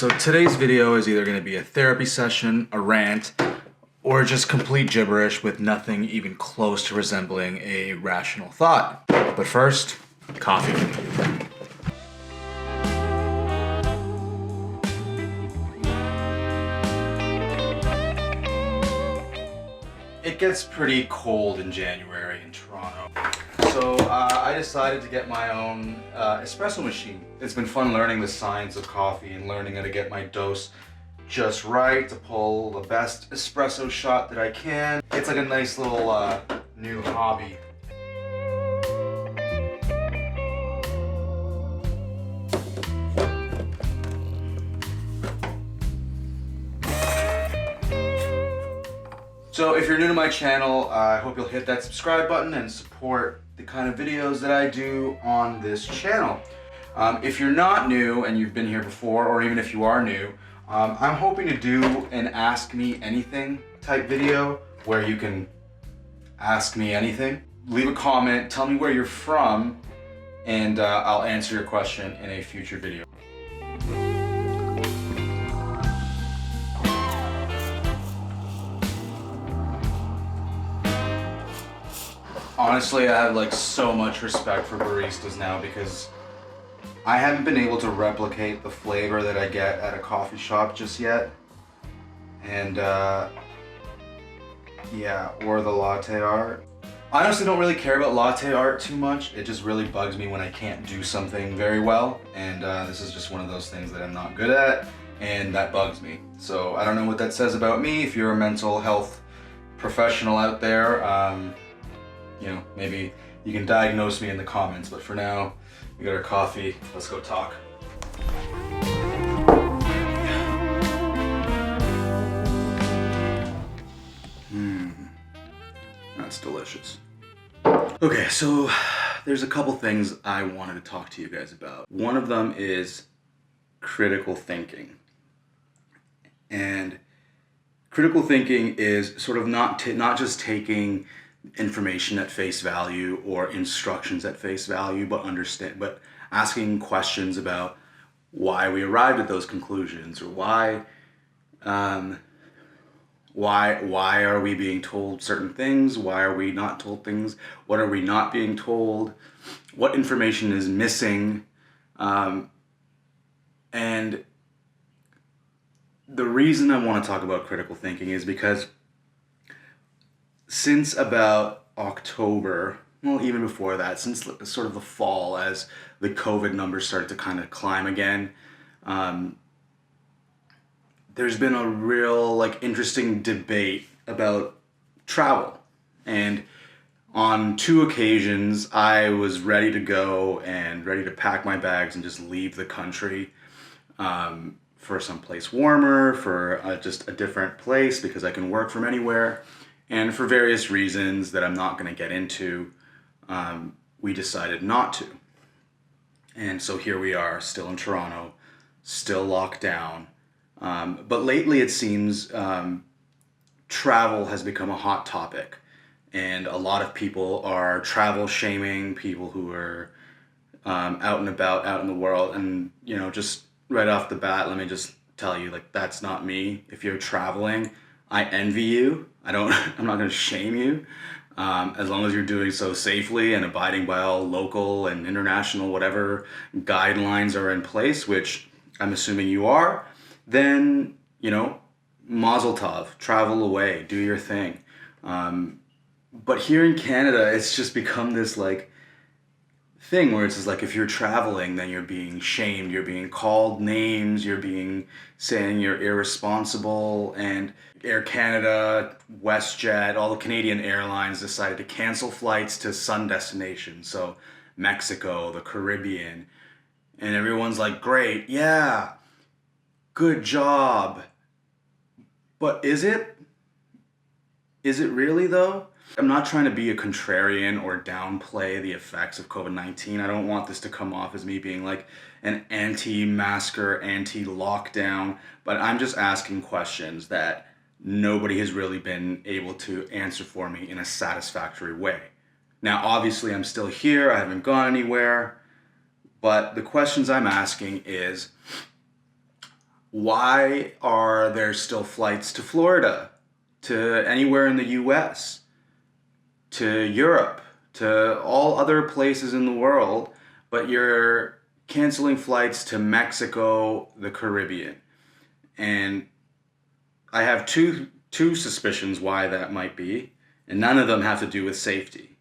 So today's video is either going to be a therapy session, a rant, or just complete gibberish with nothing even close to resembling a rational thought. But first, coffee. It gets pretty cold in January in Toronto. So I decided to get my own espresso machine. It's been fun learning the science of coffee and learning how to get my dose just right to pull the best espresso shot that I can. It's like a nice little new hobby. So if you're new to my channel, I hope you'll hit that subscribe button and support the kind of videos that I do on this channel. If you're not new and you've been here before, or even if you are new, I'm hoping to do an Ask Me Anything type video where you can ask me anything. Leave a comment, tell me where you're from, and I'll answer your question in a future video. Honestly, I have like so much respect for baristas now because I haven't been able to replicate the flavor that I get at a coffee shop just yet. And yeah, or the latte art. I honestly don't really care about latte art too much. It just really bugs me when I can't do something very well. And this is just one of those things that I'm not good at, and that bugs me. So I don't know what that says about me. If you're a mental health professional out there, you know, maybe you can diagnose me in the comments, but for now, we got our coffee. Let's go talk. That's delicious. Okay, so there's a couple things I wanted to talk to you guys about. One of them is critical thinking. And critical thinking is sort of not just taking information at face value or instructions at face value, but asking questions about why we arrived at those conclusions, or why are we being told certain things, why are we not told things, what are we not being told, what information is missing, and the reason I want to talk about critical thinking is because since about October, well, even before that, since sort of the fall, as the COVID numbers started to kind of climb again, there's been a real interesting debate about travel. And on two occasions, I was ready to go and ready to pack my bags and just leave the country for someplace warmer, for just a different place, because I can work from anywhere. And for various reasons that I'm not going to get into, we decided not to. And so here we are, still in Toronto, still locked down. But lately it seems travel has become a hot topic. And a lot of people are travel shaming people who are out and about, out in the world. And, you know, just right off the bat, let me just tell you, that's not me. If you're traveling, I envy you. I'm not going to shame you, as long as you're doing so safely and abiding by all local and international whatever guidelines are in place, which I'm assuming you are. Then, you know, mazel tov, travel away, do your thing. But here in Canada, it's just become this thing where it's just if you're traveling, then you're being shamed, you're being called names, saying you're irresponsible. And Air Canada, WestJet, all the Canadian airlines decided to cancel flights to sun destinations, so Mexico, the Caribbean, and everyone's like, great, yeah, good job. But is it? Is it really though? I'm not trying to be a contrarian or downplay the effects of COVID-19. I don't want this to come off as me being an anti-masker, anti-lockdown, but I'm just asking questions that nobody has really been able to answer for me in a satisfactory way. Now, obviously, I'm still here. I haven't gone anywhere. But the questions I'm asking is, Why are there still flights to Florida, to anywhere in the US, to Europe, to all other places in the world, but you're canceling flights to Mexico, the Caribbean? And I have two suspicions why that might be, and none of them have to do with safety.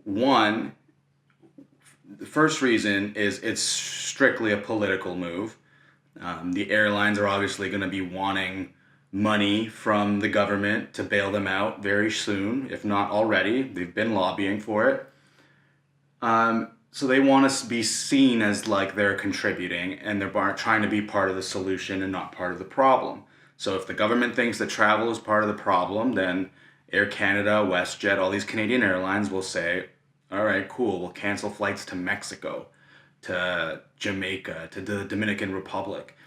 One, the first reason is it's strictly a political move. The airlines are obviously going to be wanting money from the government to bail them out very soon, if not already. They've been lobbying for it. So they want us to be seen as like they're contributing and they're trying to be part of the solution and not part of the problem. So if the government thinks that travel is part of the problem, then Air Canada, WestJet, all these Canadian airlines will say, all right, cool, we'll cancel flights to Mexico, to Jamaica, to the Dominican Republic.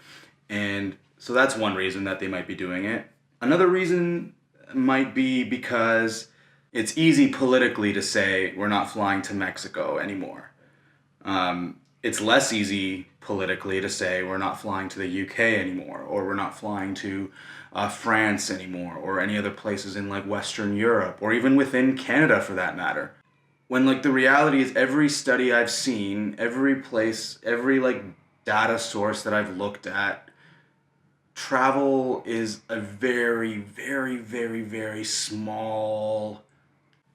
And so that's one reason that they might be doing it. Another reason might be because it's easy politically to say we're not flying to Mexico anymore. It's less easy politically to say we're not flying to the UK anymore, or we're not flying to France anymore, or any other places in like Western Europe, or even within Canada for that matter. When like the reality is every study I've seen, every place, every like data source that I've looked at, travel is a very, very, very, very small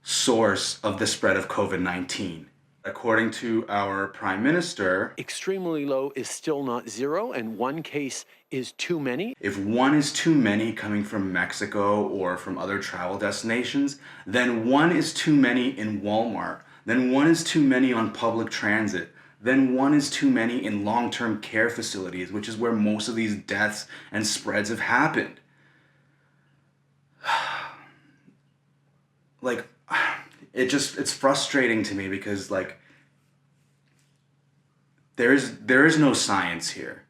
source of the spread of COVID-19. According to our Prime Minister, extremely low is still not zero, and one case is too many. if one is too many coming from Mexico or from other travel destinations, then one is too many in Walmart, then one is too many on public transit, then one is too many in long-term care facilities, which is where most of these deaths and spreads have happened. Like, it's frustrating to me because like there is no science here.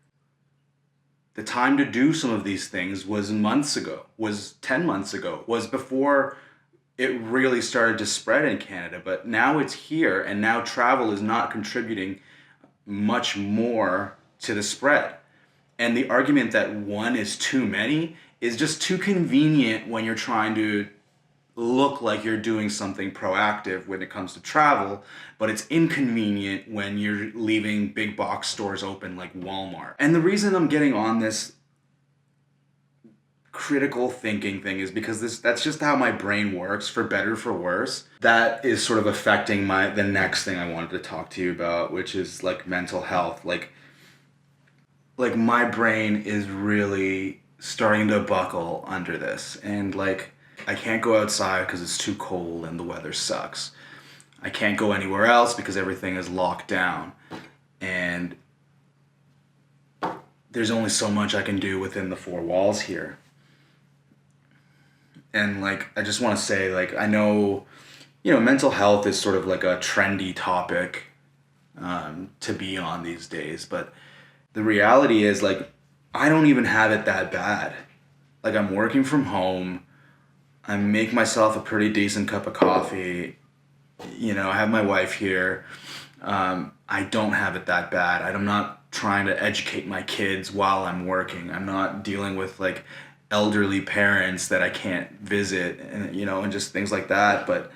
The time to do some of these things was months ago, was 10 months ago, was before it really started to spread in Canada. But now it's here, and now travel is not contributing much more to the spread. And the argument that one is too many is just too convenient when you're trying to look like you're doing something proactive when it comes to travel, but it's inconvenient when you're leaving big box stores open like Walmart. And the reason I'm getting on this critical thinking thing is because that's just how my brain works, for better for worse. That is sort of affecting the next thing I wanted to talk to you about, which is like mental health. Like my brain is really starting to buckle under this, and like I can't go outside because it's too cold and the weather sucks. I can't go anywhere else because everything is locked down. And there's only so much I can do within the four walls here. And like, I just want to say, like, I know, mental health is sort of like a trendy topic to be on these days. But the reality is, like, I don't even have it that bad. Like, I'm working from home. I make myself a pretty decent cup of coffee. I have my wife here. I don't have it that bad. I'm not trying to educate my kids while I'm working. I'm not dealing with like elderly parents that I can't visit and just things like that. But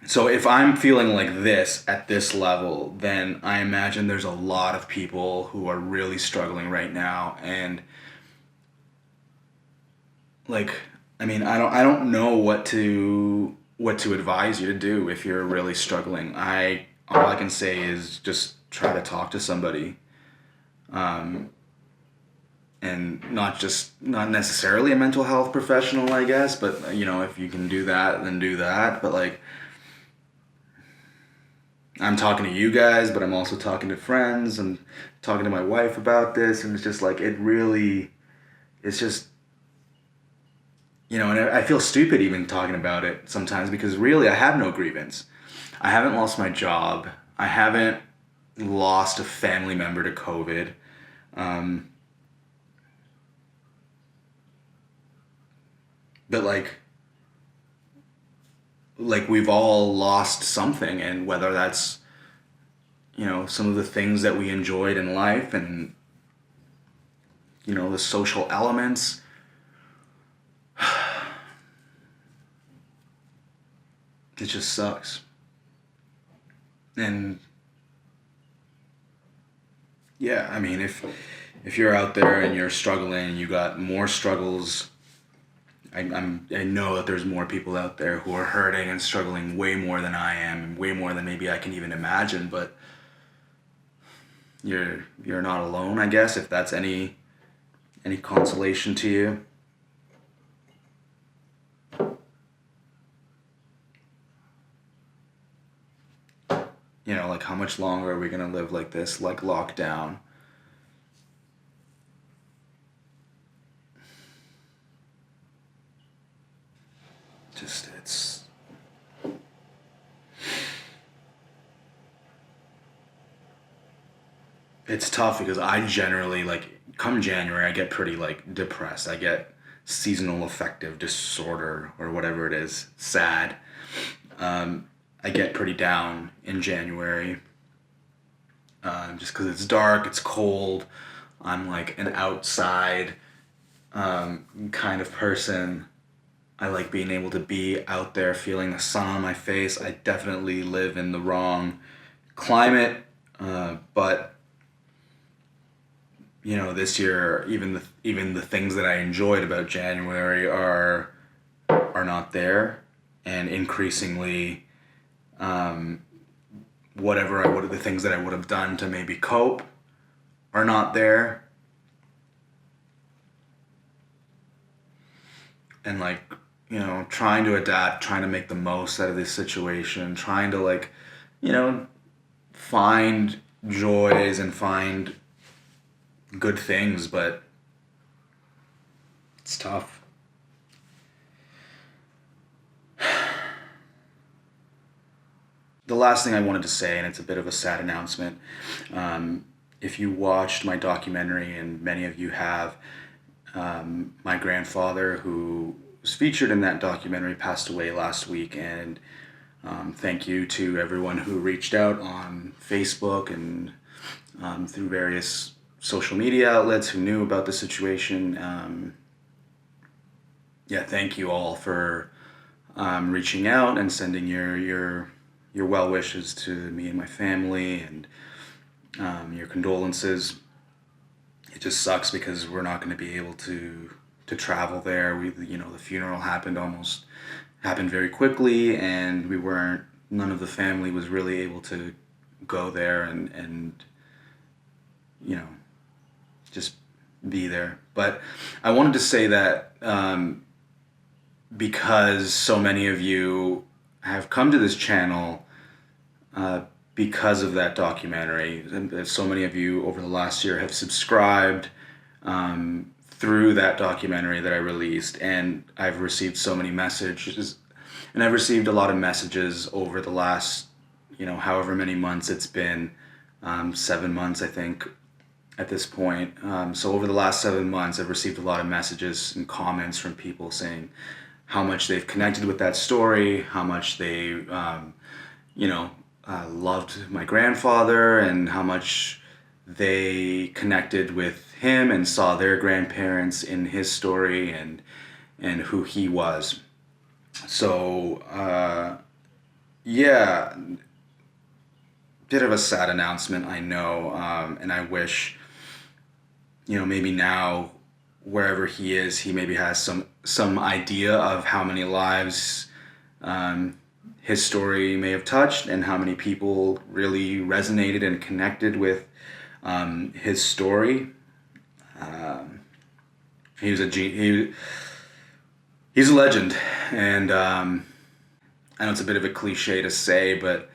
so if I'm feeling like this at this level, then I imagine there's a lot of people who are really struggling right now. And like, I mean, I don't know what to advise you to do if you're really struggling. All I can say is just try to talk to somebody, and not necessarily a mental health professional, I guess. But if you can do that, then do that. But like, I'm talking to you guys, but I'm also talking to friends and talking to my wife about this, and it's just like it's just. And I feel stupid even talking about it sometimes because really I have no grievance. I haven't lost my job. I haven't lost a family member to COVID. But like we've all lost something, and whether that's, some of the things that we enjoyed in life, and the social elements. It just sucks. And yeah, I mean, if you're out there and you're struggling and you got more struggles, I know that there's more people out there who are hurting and struggling way more than I am, way more than maybe I can even imagine, but you're not alone, I guess, if that's any consolation to you. Like, how much longer are we gonna live like this, like lockdown? Just, it's tough because I generally, like, come January, I get pretty, like, depressed. I get seasonal affective disorder or whatever it is, sad. I get pretty down in January, just because it's dark, it's cold. I'm like an outside kind of person. I like being able to be out there feeling the sun on my face. I definitely live in the wrong climate, but this year, even the things that I enjoyed about January are not there, and increasingly, the things that I would have done to maybe cope are not there. And, like, trying to adapt, trying to make the most out of this situation, trying to, like, find joys and find good things, but it's tough. The last thing I wanted to say, and it's a bit of a sad announcement, if you watched my documentary, and many of you have, my grandfather, who was featured in that documentary, passed away last week, and thank you to everyone who reached out on Facebook and through various social media outlets who knew about the situation. Thank you all for reaching out and sending your well wishes to me and my family, and your condolences. It just sucks because we're not going to be able to travel there. The funeral happened very quickly, and none of the family was really able to go there and just be there. But I wanted to say that because so many of you have come to this channel because of that documentary, and so many of you over the last year have subscribed through that documentary that I released, and I've received so many messages, and I've received a lot of messages over the last, however many months it's been, 7 months, I think, at this point. So over the last 7 months, I've received a lot of messages and comments from people saying how much they've connected with that story, how much they, loved my grandfather, and how much they connected with him and saw their grandparents in his story and who he was. So, bit of a sad announcement, I know, and I wish, maybe now, wherever he is, he maybe has some idea of how many lives his story may have touched, and how many people really resonated and connected with his story. He's a legend, and I know it's a bit of a cliche to say, but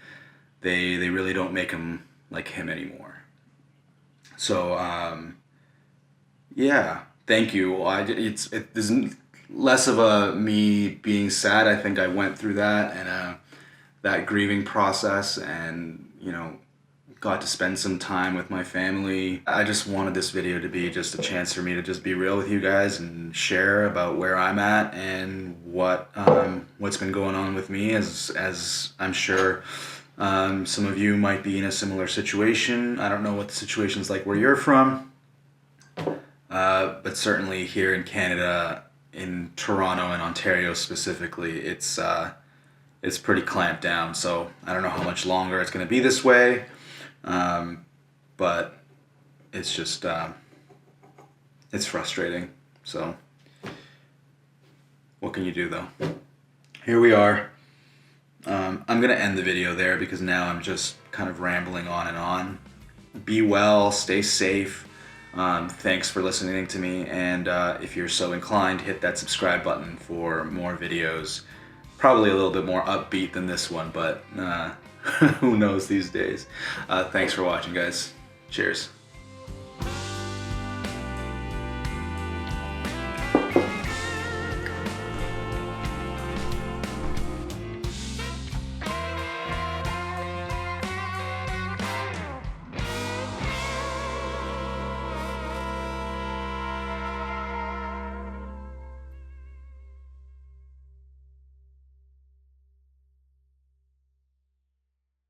they really don't make him like him anymore. So thank you. It isn't less of a me being sad. I think I went through that and that grieving process, and got to spend some time with my family. I just wanted this video to be just a chance for me to just be real with you guys and share about where I'm at and what's been going on with me, as I'm sure some of you might be in a similar situation. I don't know what the situation's like where you're from. But certainly here in Canada, in Toronto and Ontario specifically, it's pretty clamped down. So I don't know how much longer it's going to be this way, but it's just it's frustrating. So what can you do though? Here we are. I'm going to end the video there because now I'm just kind of rambling on and on. Be well, stay safe. Thanks for listening to me, and if you're so inclined, hit that subscribe button for more videos. Probably a little bit more upbeat than this one, but who knows these days. Thanks for watching, guys. Cheers.